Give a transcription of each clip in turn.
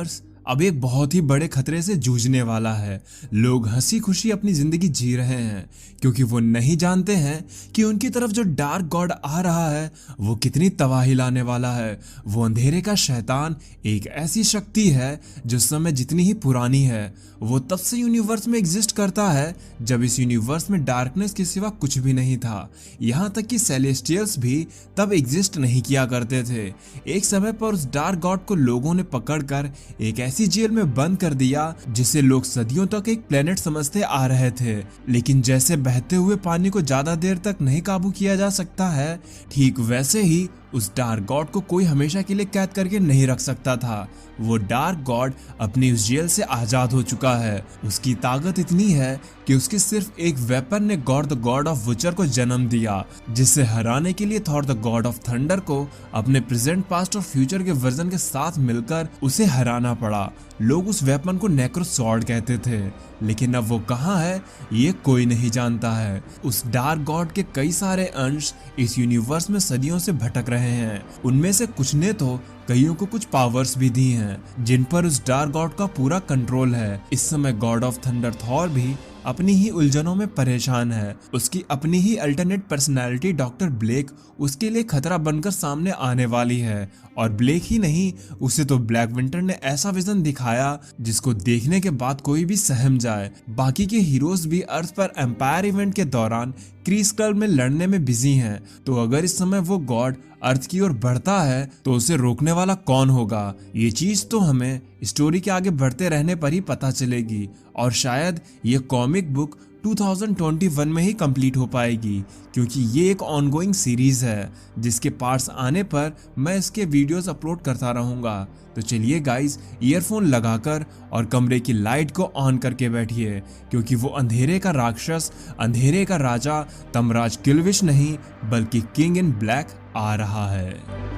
Universe अब एक बहुत ही बड़े खतरे से जूझने वाला है। लोग हंसी खुशी अपनी जिंदगी जी रहे हैं क्योंकि वो नहीं जानते हैं कि उनकी तरफ जो डार्क गॉड आ रहा है वो कितनी तबाही लाने वाला है। वो अंधेरे का शैतान एक ऐसी शक्ति है जो समय जितनी ही पुरानी है, वो तब से यूनिवर्स में एग्जिस्ट करता है जब इस यूनिवर्स में डार्कनेस के सिवा कुछ भी नहीं था। यहाँ तक कि सेलेस्टियल्स भी तब एग्जिस्ट नहीं किया करते थे। एक समय पर उस डार्क गॉड को लोगों ने पकड़कर एक ऐसी जेल में बंद कर दिया जिसे लोग सदियों तक एक प्लेनेट समझते आ रहे थे। लेकिन जैसे बहते हुए पानी को ज्यादा देर तक नहीं काबू किया जा सकता है, ठीक वैसे ही उस डार्क गॉड को कोई हमेशा के लिए कैद करके नहीं रख सकता था। वो डार्क गॉड अपनी उस जेल से आजाद हो चुका है। उसकी ताकत इतनी है कि उसके सिर्फ एक वेपन ने गॉड द गॉड ऑफ विचर को जन्म दिया, जिसे हराने के लिए Thor the god of thunder को अपने प्रेजेंट, पास्ट और फ्यूचर के वर्जन के साथ मिलकर उसे हराना पड़ा। लोग उस वेपन को नेक्रो स्वॉर्ड कहते थे, लेकिन अब वो कहाँ है ये कोई नहीं जानता है। उस डार्क गॉड के कई सारे अंश इस यूनिवर्स में सदियों से भटक रहे हैं। उनमें से कुछ ने तो कईयों को कुछ पावर्स भी दी हैं जिन पर उस डार्क गॉड का पूरा कंट्रोल है। इस समय गॉड ऑफ थंडर थॉर भी अपनी ही उलझनों में परेशान है। उसकी अपनी ही अल्टरनेट पर्सनालिटी डॉक्टर ब्लेक उसके लिए खतरा बनकर सामने आने वाली है। और ब्लेक ही नहीं, उसे तो ब्लैक विंटर ने ऐसा विजन दिखाया जिसको देखने के बाद कोई भी सहम जाए। बाकी के हीरोज भी अर्थ पर एम्पायर इवेंट के दौरान क्रीस्टल में लड़ने में बिजी हैं। तो अगर इस समय वो गॉड अर्थ की ओर बढ़ता है तो उसे रोकने वाला कौन होगा, ये चीज तो हमें स्टोरी के आगे बढ़ते रहने पर ही पता चलेगी। और शायद ये कॉमिक बुक 2021 में ही कंप्लीट हो पाएगी, क्योंकि ये एक ऑनगोइंग सीरीज है जिसके पार्ट्स आने पर मैं इसके वीडियोस अपलोड करता रहूंगा। तो चलिए गाइस, ईयरफोन लगाकर और कमरे की लाइट को ऑन करके बैठिए, क्योंकि वो अंधेरे का राक्षस, अंधेरे का राजा तमराज किल्विश नहीं बल्कि किंग इन ब्लैक आ रहा है।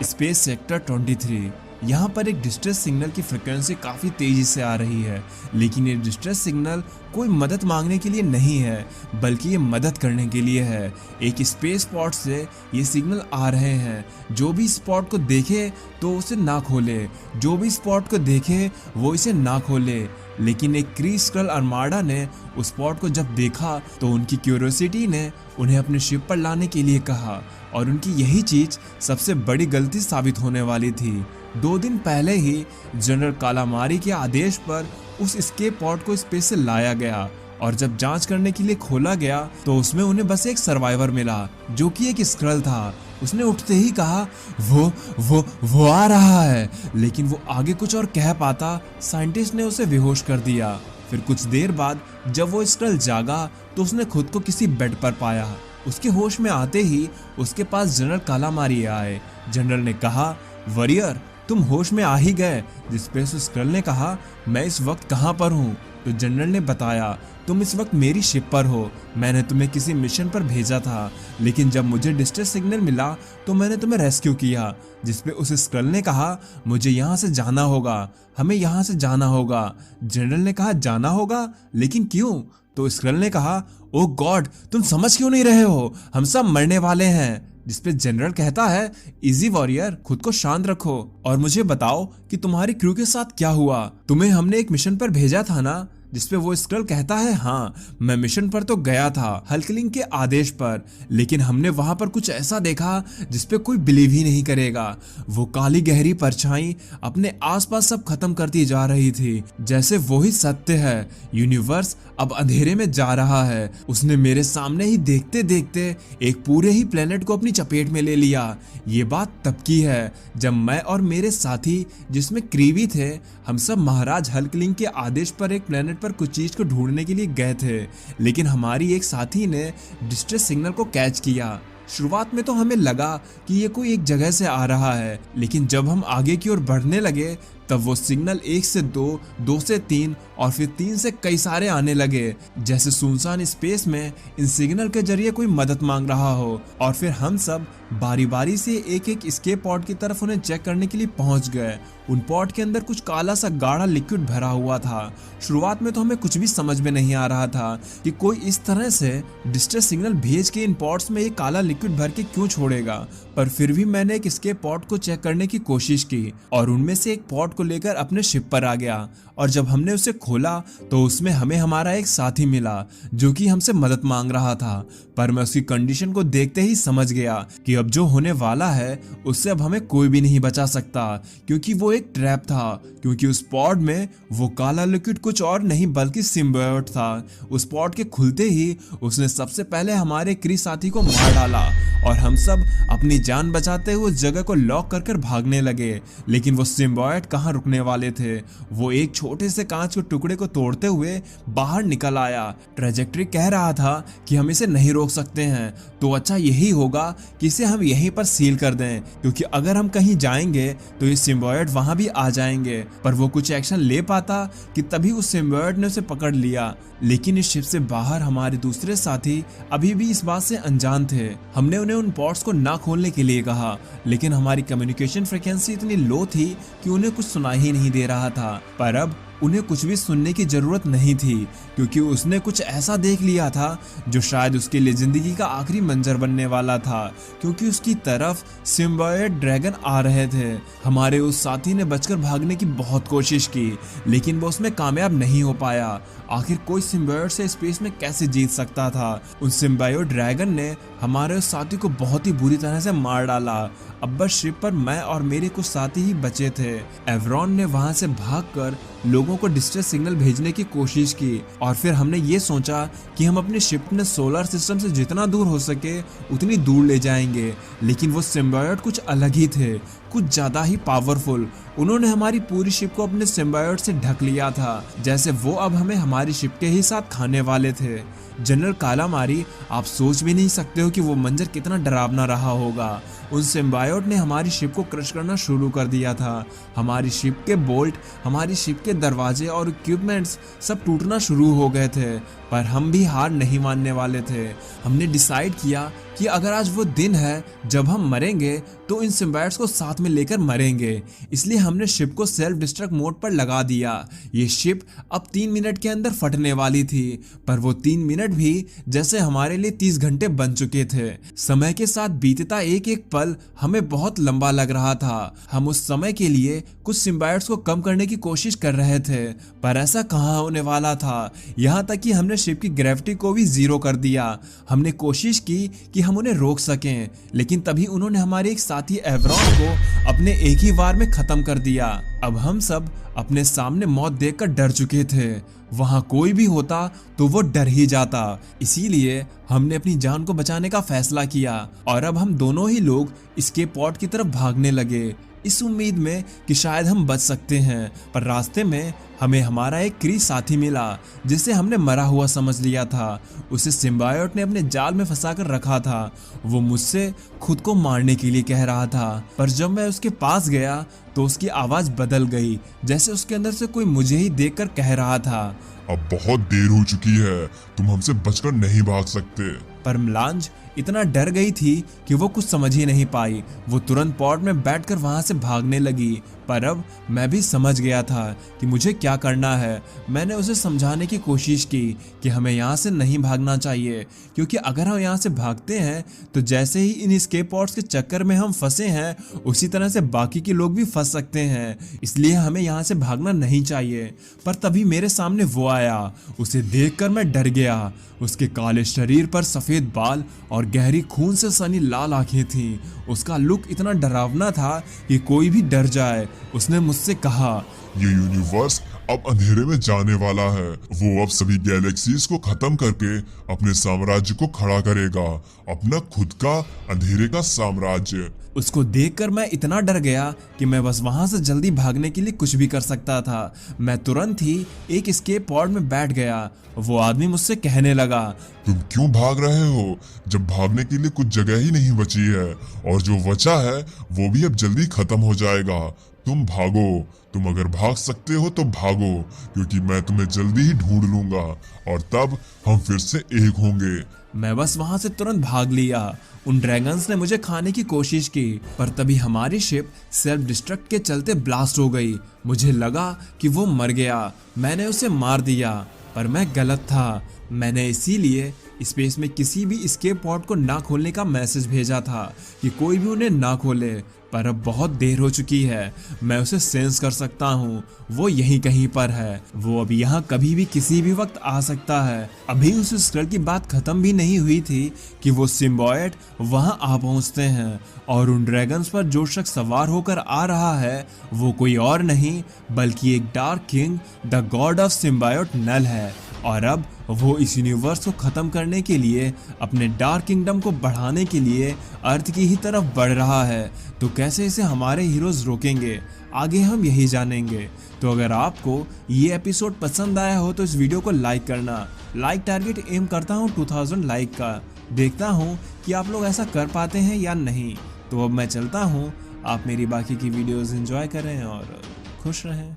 Space sector 23। यहाँ पर एक डिस्ट्रेस सिग्नल की फ्रिक्वेंसी काफ़ी तेज़ी से आ रही है, लेकिन ये डिस्ट्रेस सिग्नल कोई मदद मांगने के लिए नहीं है बल्कि ये मदद करने के लिए है। एक स्पेस पॉड से ये सिग्नल आ रहे हैं। जो भी स्पॉट को देखे तो उसे ना खोले, जो भी स्पॉट को देखे वो इसे ना खोले। लेकिन एक क्रीस्टल आर्माडा ने उस स्पॉट को जब देखा तो उनकी क्यूरियोसिटी ने उन्हें अपने शिप पर लाने के लिए कहा, और उनकी यही चीज सबसे बड़ी गलती साबित होने वाली थी। 2 दिन पहले ही जनरल कालामारी के आदेश पर उस एस्केप पॉड को स्पेस से लाया गया, और जब जांच करने के लिए खोला गया तो उसमें उन्हें बस एक सर्वाइवर मिला जो कि एक स्क्रल था। उसने उठते ही कहा वो आ रहा है, लेकिन वो आगे कुछ और कह पाता, साइंटिस्ट ने उसे बेहोश कर दिया। फिर कुछ देर बाद जब वो स्क्रल जागा तो उसने खुद को किसी बेड पर पाया। उसके होश में आते ही उसके पास जनरल कालामारी आए। जनरल ने कहा, वॉरियर तुम होश में आ ही गए। जिस पे उस स्क्रल ने कहा, मैं इस वक्त कहाँ पर हूँ? तो जनरल ने बताया, तुम इस वक्त मेरी शिप पर हो। मैंने तुम्हें किसी मिशन पर भेजा था, लेकिन जब मुझे डिस्ट्रेस सिग्नल मिला तो मैंने तुम्हें रेस्क्यू किया। जिस पे उस स्क्रल ने कहा, मुझे यहाँ से जाना होगा, हमें यहाँ से जाना होगा। जनरल ने कहा, जाना होगा? लेकिन क्यों? तो स्क्रल ने कहा, ओ गॉड तुम समझ क्यों नहीं रहे हो, हम सब मरने वाले हैं। जिसपे जनरल कहता है, इजी वॉरियर, खुद को शांत रखो और मुझे बताओ कि तुम्हारी क्रू के साथ क्या हुआ। तुम्हें हमने एक मिशन पर भेजा था ना? जिसपे वो स्क्रल कहता है, हाँ मैं मिशन पर तो गया था हल्कलिंग के आदेश पर, लेकिन हमने वहां पर कुछ ऐसा देखा जिसपे कोई बिलीव ही नहीं करेगा। वो काली गहरी परछाई अपने आसपास सब खत्म करती जा रही थी, जैसे वो ही सत्य है। यूनिवर्स अब अंधेरे में जा रहा है। उसने मेरे सामने ही देखते देखते एक पूरे ही प्लेनेट को अपनी चपेट में ले लिया। ये बात तब की है जब मैं और मेरे साथी, जिसमें क्रीवी थे, हम सब महाराज हल्कलिंग के आदेश पर एक प्लेनेट पर कुछ चीज को ढूंढने के लिए गए थे। लेकिन हमारी एक साथी ने डिस्ट्रेस सिग्नल को कैच किया। शुरुआत में तो हमें लगा कि ये कोई एक जगह से आ रहा है, लेकिन जब हम आगे की ओर बढ़ने लगे तब वो सिग्नल 1 से 2, 2 से 3 और फिर 3 से कई सारे आने लगे, जैसे सुनसान स्पेस में इन सिग्नल के जरिए कोई मदद मांग रहा हो। और फिर हम सब बारी बारी से एक एक एस्केप पॉड की तरफ उन्हें चेक करने के लिए पहुंच गए। उन पॉड के अंदर कुछ काला सा गाढ़ा लिक्विड भरा हुआ था। शुरुआत में तो हमें कुछ भी समझ में नहीं आ रहा था कि कोई इस तरह से डिस्ट्रेस सिग्नल भेज के इन पॉड्स में ये काला लिक्विड भर के क्यों छोड़ेगा, पर फिर भी मैंने एक एस्केप पॉड को चेक करने की कोशिश की और उनमें से एक पॉड को लेकर अपने शिप पर आ गया। और जब हमने उसे खोला तो उसमें हमें हमारा एक साथी मिला जो कि हमसे मदद मांग रहा था, पर मैं उसकी कंडीशन को देखते ही समझ गया कि अब जो होने वाला है उससे अब हमें कोई भी नहीं बचा सकता, क्योंकि वो एक ट्रैप था। क्योंकि उस पॉड में वो काला लिक्विड कुछ और नहीं बल्कि सिम्बायोट था। उस पॉड के खुलते ही उसने सबसे पहले हमारे क्री साथी को मार डाला और हम सब अपनी जान बचाते हुए उस जगह को लॉक कर भागने लगे। लेकिन वो सिम्बायोट कहाँ रुकने वाले थे, वो एक छोटे से कांच के टुकड़े को तोड़ते हुए बाहर निकल आया। ट्रेजेक्टरी कह रहा था कि हम इसे नहीं रोक सकते हैं, तो अच्छा यही होगा कि इसे हम यहीं पर सील कर दें, क्योंकि अगर हम कहीं जाएंगे तो ये सिम्बायोट वहां भी आ जाएंगे। पर वो कुछ एक्शन ले पाता कि तभी उस सिम्बायोट ने उसे पकड़ लिया। लेकिन इस शिप से बाहर हमारे दूसरे साथी अभी भी इस बात से अनजान थे। हमने उन्हें उन पॉड्स को ना खोलने के लिए कहा, लेकिन हमारी कम्युनिकेशन फ्रीक्वेंसी इतनी लो थी कि उन्हें कुछ सुनाई ही नहीं दे रहा था। पर अब उन्हें कुछ भी सुनने की जरूरत नहीं थी, क्योंकि उसने कुछ ऐसा देख लिया था जो शायद उसके लिए जिंदगी का आखिरी मंजर बनने वाला था, क्योंकि उसकी तरफ सिम्बायोट ड्रैगन आ रहे थे। हमारे उस साथी ने बचकर भागने की बहुत कोशिश की, लेकिन वो उसमें कामयाब नहीं हो पाया। आखिर कोई सिम्बायोट से स्पेस में कैसे जीत सकता था। उन सिम्बायोट ड्रैगन ने हमारे उस साथी को बहुत ही बुरी तरह से मार डाला। अब बस शिप पर मैं और मेरे कुछ साथी ही बचे थे। एवरॉन ने वहां से भागकर लोगों को डिस्ट्रेस सिग्नल भेजने की कोशिश की और फिर हमने ये सोचा कि हम अपने शिप में सोलर सिस्टम से जितना दूर हो सके उतनी दूर ले जाएंगे। लेकिन वो सिम्बायोट कुछ अलग ही थे, कुछ ज्यादा ही पावरफुल। उन्होंने हमारी पूरी शिप को अपने सिम्बायोट से ढक लिया था, जैसे वो अब हमें हमारी शिप के ही साथ खाने वाले थे। जनरल कालामारी, आप सोच भी नहीं सकते हो कि वो मंजर कितना डरावना रहा होगा। उन सिम्बायोट ने हमारी शिप को क्रश करना शुरू कर दिया था। हमारी शिप के बोल्ट, हमारी शिप के दरवाजे और इक्विपमेंट्स सब टूटना शुरू हो गए थे, पर हम भी हार नहीं मानने वाले थे। हमने डिसाइड किया कि अगर आज वो दिन है जब हम मरेंगे तो इन सिम्बायोट्स को साथ में लेकर मरेंगे। इसलिए हमने शिप को सेल्फ डिस्ट्रक्ट मोड पर लगा दिया। ये शिप अब 3 मिनट के अंदर फटने वाली थी, पर वो 3 मिनट भी जैसे हमारे लिए 30 घंटे बन चुके थे। समय के साथ बीतता एक एक पल हमें बहुत लंबा लग रहा था। हम उस समय के लिए कुछ सिम्बायोट्स को कम करने की कोशिश कर रहे थे, पर ऐसा कहाँ होने वाला था। यहाँ तक कि हमने शिप की ग्रेविटी को भी 0 कर दिया। हमने कोशिश की कि हम उन्हें रोक सकें, लेकिन तभी उन्होंने हमारे एक साथी एवरॉन को अपने एक ही वार में खत्म कर दिया। अब हम सब अपने सामने मौत देखकर डर चुके थे। वहां कोई भी होता तो वो डर ही जाता। इसीलिए हमने अपनी जान को बचाने का फैसला किया और अब हम दोनों ही लोग एस्केप पॉड की तरफ भागने लगे, इस उम्मीद में कि शायद हम बच सकते हैं। पर रास्ते में हमें हमारा एक क्री साथी मिला जिसे हमने मरा हुआ समझ लिया था। उसे सिम्बायोट ने अपने जाल में फंसा कर रखा था। वो मुझसे खुद को मारने के लिए कह रहा था, पर जब मैं उसके पास गया तो उसकी आवाज बदल गई, जैसे उसके अंदर से कोई मुझे ही देखकर कह रहा था, अब बहुत देर हो चुकी है, तुम हमसे बचकर नहीं भाग सकते। पर मलांज इतना डर गई थी कि वो कुछ समझ ही नहीं पाई। वो तुरंत पॉड में बैठकर वहां से भागने लगी, पर अब मैं भी समझ गया था कि मुझे क्या करना है। मैंने उसे समझाने की कोशिश की कि हमें यहाँ से नहीं भागना चाहिए, क्योंकि अगर हम यहाँ से भागते हैं तो जैसे ही इन एस्केप पॉड्स के चक्कर में हम फंसे हैं, उसी तरह से बाकी के लोग भी फंस सकते हैं। इसलिए हमें यहाँ से भागना नहीं चाहिए। पर तभी मेरे सामने वो आया। उसे देखकर मैं डर गया। उसके काले शरीर पर सफेद बाल और गहरी खून से सनी लाल आंखें थीं। उसका लुक इतना डरावना था कि कोई भी डर जाए। उसने मुझसे कहा, ये यूनिवर्स अब अंधेरे में जाने वाला है। वो अब सभी गैलेक्सीज को खत्म करके अपने साम्राज्य को खड़ा करेगा, अपना खुद का अंधेरे का साम्राज्य। उसको देखकर मैं इतना डर गया कि मैं बस वहां से जल्दी भागने के लिए कुछ भी कर सकता था। मैं तुरंत ही एक एस्केप पॉड में बैठ गया। वो आदमी मुझसे कहने लगा, तुम क्यों भाग रहे हो जब भागने के लिए कुछ जगह ही नहीं बची है, और जो बचा है वो भी अब जल्दी खत्म हो जाएगा। तुम भागो। तुम अगर भाग सकते हो तो भागो, क्योंकि मैं तुम्हें जल्दी ही ढूंढ लूंगा और तब हम फिर से एक होंगे। मैं बस वहां से तुरंत भाग लिया। उन ड्रैगन्स ने मुझे खाने की कोशिश की, पर तभी हमारी शिप सेल्फ डिस्ट्रक्ट के चलते ब्लास्ट हो गई। मुझे लगा कि वो मर गया। मैंने उसे मार दिया, पर मैं गलत था। मैंने इसीलिए स्पेस में किसी भी एस्केप पॉड को ना खोलने का मैसेज भेजा था कि कोई भी उन्हें ना खोले, पर अब बहुत देर हो चुकी है। मैं उसे सेंस कर सकता हूँ, वो यहीं कहीं पर है। वो अब यहाँ कभी भी किसी भी वक्त आ सकता है। अभी उस स्क्रल की बात खत्म भी नहीं हुई थी कि वो सिम्बायोट वहाँ आ पहुँचते हैं, और उन ड्रैगन्स पर जो शख्स सवार होकर आ रहा है वो कोई और नहीं बल्कि एक dark king, the god of symbiote null है। और अब वो इस यूनिवर्स को ख़त्म करने के लिए, अपने डार्क किंगडम को बढ़ाने के लिए अर्थ की ही तरफ बढ़ रहा है। तो कैसे इसे हमारे हीरोज रोकेंगे, आगे हम यही जानेंगे। तो अगर आपको ये एपिसोड पसंद आया हो तो इस वीडियो को लाइक करना। लाइक टारगेट एम करता हूँ 2000 लाइक का। देखता हूँ कि आप लोग ऐसा कर पाते हैं या नहीं। तो अब मैं चलता हूँ, आप मेरी बाकी की वीडियोज़ एंजॉय करें और खुश रहें।